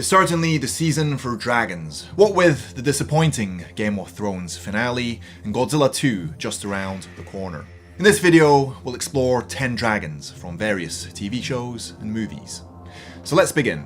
It's certainly the season for dragons, what with the disappointing Game of Thrones finale and Godzilla 2 just around the corner. In this video, we'll explore 10 dragons from various TV shows and movies. So let's begin.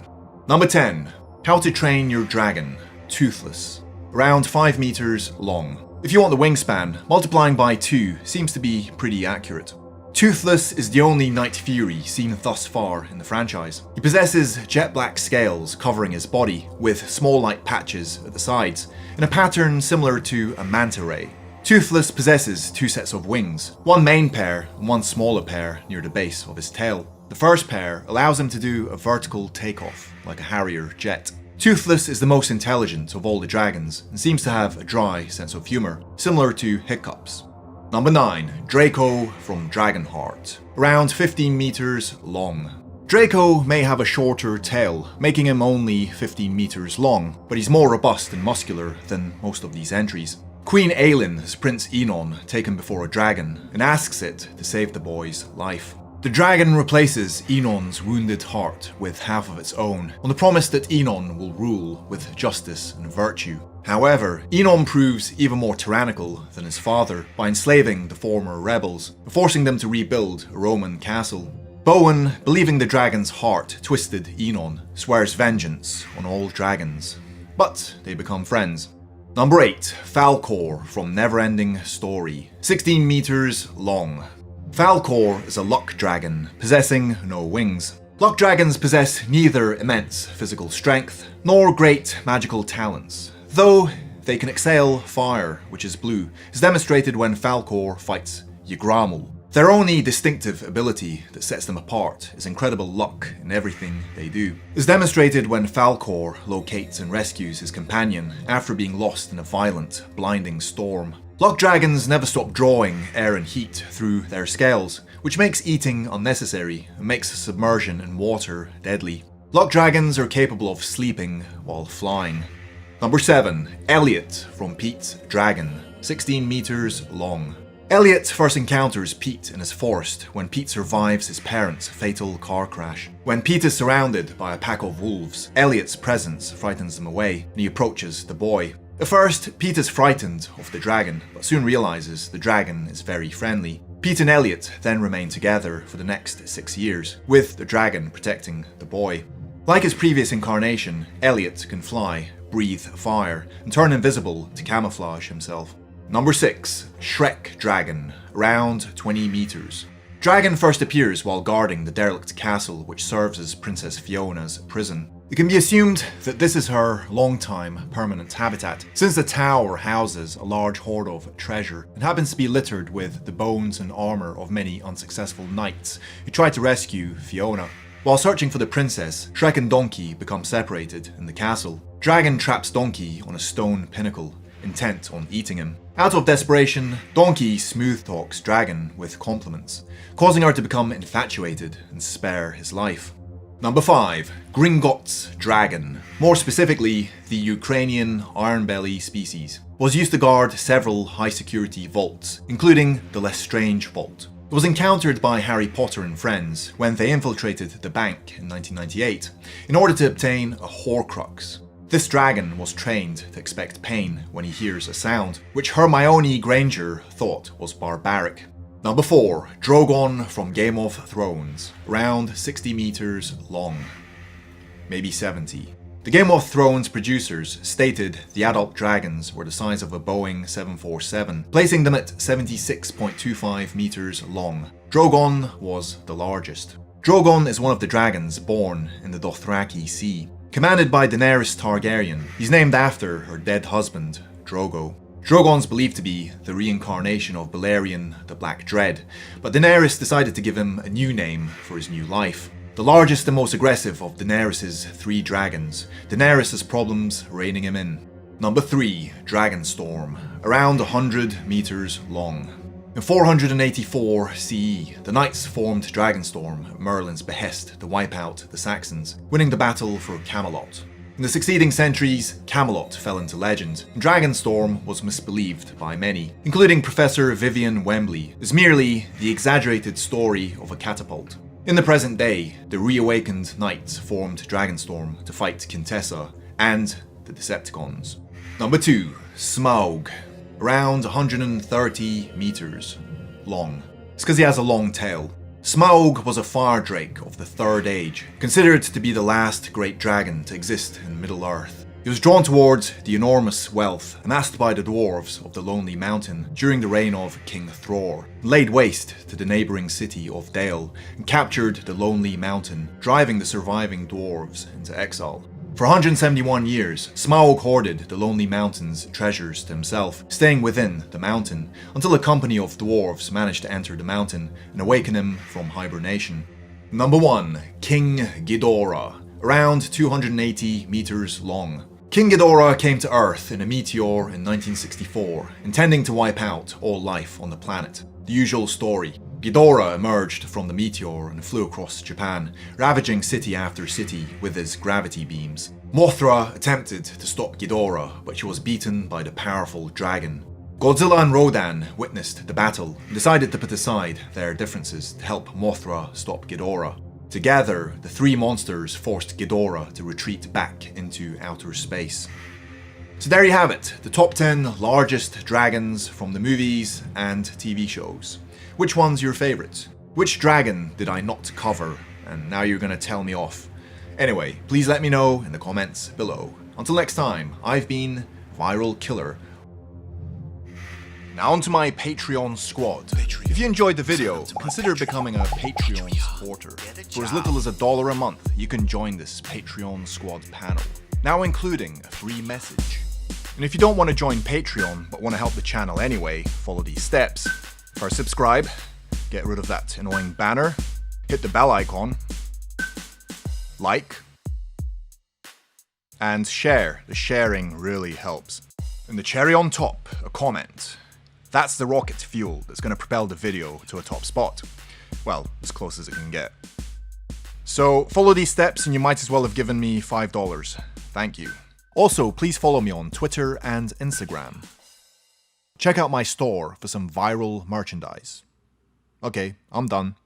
Number 10. How to train your dragon, toothless. Around 5 meters long. If you want the wingspan, multiplying by 2 seems to be pretty accurate. Toothless is the only Night Fury seen thus far in the franchise. He possesses jet black scales covering his body, with small light patches at the sides, in a pattern similar to a manta ray. Toothless possesses 2 sets of wings, one main pair and one smaller pair near the base of his tail. The first pair allows him to do a vertical takeoff, like a Harrier jet. Toothless is the most intelligent of all the dragons, and seems to have a dry sense of humor, similar to Hiccups. Number 9. Draco from Dragonheart. Around 15 meters long. Draco may have a shorter tail, making him only 15 meters long, but he's more robust and muscular than most of these entries. Queen Aelin has Prince Enon taken before a dragon, and asks it to save the boy's life. The dragon replaces Enon's wounded heart with half of its own, on the promise that Enon will rule with justice and virtue. However, Enon proves even more tyrannical than his father by enslaving the former rebels, forcing them to rebuild a Roman castle. Bowen, believing the dragon's heart twisted Enon, swears vengeance on all dragons. But they become friends. Number 8. Falkor from Neverending Story. 16 meters long. Falkor is a luck dragon, possessing no wings. Luck dragons possess neither immense physical strength, nor great magical talents, though they can exhale fire, which is blue, as demonstrated when Falkor fights Ygramul. Their only distinctive ability that sets them apart is incredible luck in everything they do, as demonstrated when Falkor locates and rescues his companion after being lost in a violent, blinding storm. Luck dragons never stop drawing air and heat through their scales, which makes eating unnecessary and makes submersion in water deadly. Luck dragons are capable of sleeping while flying. Number 7. Elliot from Pete's Dragon. 16 meters long. Elliot first encounters Pete in his forest when Pete survives his parents' fatal car crash. When Pete is surrounded by a pack of wolves, Elliot's presence frightens them away, and he approaches the boy. At first, Pete is frightened of the dragon, but soon realizes the dragon is very friendly. Pete and Elliot then remain together for the next 6 years, with the dragon protecting the boy. Like his previous incarnation, Elliot can fly, breathe fire, and turn invisible to camouflage himself. Number 6. Shrek Dragon. Around 20 meters. Dragon first appears while guarding the derelict castle which serves as Princess Fiona's prison. It can be assumed that this is her long-time permanent habitat, since the tower houses a large hoard of treasure and happens to be littered with the bones and armor of many unsuccessful knights who tried to rescue Fiona. While searching for the princess, Shrek and Donkey become separated in the castle. Dragon traps Donkey on a stone pinnacle, intent on eating him. Out of desperation, Donkey smooth talks Dragon with compliments, causing her to become infatuated and spare his life. Number 5. Gringotts Dragon. More specifically, the Ukrainian ironbelly species. Was used to guard several high-security vaults, including the Lestrange Vault. It was encountered by Harry Potter and friends when they infiltrated the bank in 1998 in order to obtain a Horcrux. This dragon was trained to expect pain when he hears a sound, which Hermione Granger thought was barbaric. Number 4. Drogon from Game of Thrones. Around 60 meters long. Maybe 70. The Game of Thrones producers stated the adult dragons were the size of a Boeing 747, placing them at 76.25 meters long. Drogon was the largest. Drogon is one of the dragons born in the Dothraki Sea. Commanded by Daenerys Targaryen, he's named after her dead husband, Drogo. Drogon's believed to be the reincarnation of Balerion the Black Dread, but Daenerys decided to give him a new name for his new life. The largest and most aggressive of Daenerys' 3 dragons, Daenerys has problems reining him in. Number 3. Dragonstorm. Around 100 meters long. In 484 CE, the knights formed Dragonstorm at Merlin's behest to wipe out the Saxons, winning the battle for Camelot. In the succeeding centuries, Camelot fell into legend, and Dragonstorm was misbelieved by many, including Professor Vivian Wembley, as merely the exaggerated story of a catapult. In the present day, the reawakened knights formed Dragonstorm to fight Quintessa and the Decepticons. Number 2. Smaug. Around 130 meters long. It's because he has a long tail. Smaug was a fire drake of the Third Age, considered to be the last great dragon to exist in Middle-earth. He was drawn towards the enormous wealth amassed by the dwarves of the Lonely Mountain during the reign of King Thror, laid waste to the neighbouring city of Dale, and captured the Lonely Mountain, driving the surviving dwarves into exile. For 171 years, Smaug hoarded the Lonely Mountain's treasures to himself, staying within the mountain, until a company of dwarves managed to enter the mountain and awaken him from hibernation. Number 1. King Ghidorah. Around 280 meters long. King Ghidorah came to Earth in a meteor in 1964, intending to wipe out all life on the planet. The usual story. Ghidorah emerged from the meteor and flew across Japan, ravaging city after city with his gravity beams. Mothra attempted to stop Ghidorah, but she was beaten by the powerful dragon. Godzilla and Rodan witnessed the battle and decided to put aside their differences to help Mothra stop Ghidorah. Together, the three monsters forced Ghidorah to retreat back into outer space. So there you have it, the top 10 largest dragons from the movies and TV shows. Which one's your favourite? Which dragon did I not cover? And now you're gonna tell me off. Anyway, please let me know in the comments below. Until next time, I've been Viral Killer. Now onto my Patreon squad. If you enjoyed the video, consider becoming a Patreon supporter. For as little as $1 a month, you can join this Patreon squad panel, now including a free message. And if you don't want to join Patreon, but want to help the channel anyway, follow these steps. First, subscribe, get rid of that annoying banner, hit the bell icon, like, and share. The sharing really helps. And the cherry on top, a comment. That's the rocket fuel that's going to propel the video to a top spot. Well, as close as it can get. So follow these steps and you might as well have given me $5. Thank you. Also, please follow me on Twitter and Instagram. Check out my store for some viral merchandise. Okay, I'm done.